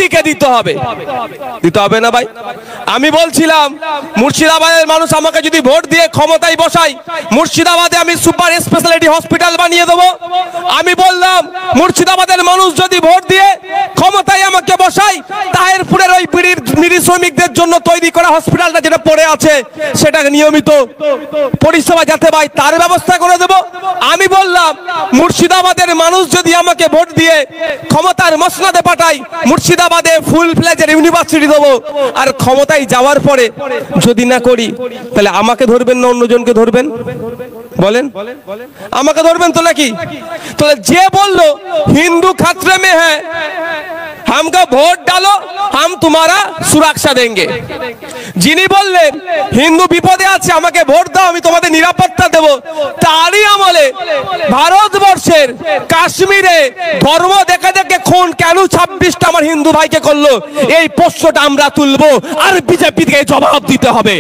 মোদিকে দিতে হবে, দিতে হবে না ভাই? আমি বলছিলাম মুর্শিদাবাদের মানুষ আমাকে যদি ভোট দিয়ে ক্ষমতায় বসায়, মুর্শিদাবাদে আমি সুপার স্পেশালিটি হসপিটাল বানিয়ে দেবো। আমি বললাম মুর্শিদাবাদের মানুষ যদি ভোট দিয়ে ক্ষমতায় আমাকে বসায়, তাহিরপুরের ওই বিড়ি শ্রমিকদের জন্য তৈরি করা হসপিটালটা যেটা পড়ে আছে সেটা নিয়মিত পরিষেবা যাতে পায় তার ব্যবস্থা করে দেব। আমি বললাম মুর্শিদাবাদের মানুষ যদি আমাকে ভোট দিয়ে ক্ষমতার মসনদে পাঠায়, মুর্শিদাবাদে ফুল ফ্লেজের ইউনিভার্সিটি দেবো। আর ক্ষমতায় যাওয়ার পরে যদি না করি, তাহলে আমাকে ধরবেন না অন্যজনকে ধরবেন? বলেন, আমাকে ধরবেন তো নাকি? তাহলে যে বললো হিন্দু खतरे में है, हमको ভোট डालो, हम तुम्हारा सुरक्षा देंगे, যিনি বললেন হিন্দু বিপদে আছে আমাকে ভোট দাও আমি তোমাদের নিরাপত্তা দেব, তারই আমলে ভারতবর্ষের কাশ্মীরে ধর্ম দেখে দেখে খুন কেন 26টা আমার হিন্দু ভাইকে করলো, এই প্রশ্নটা আমরা তুলবো আর বিজেপিকে জবাব দিতে হবে।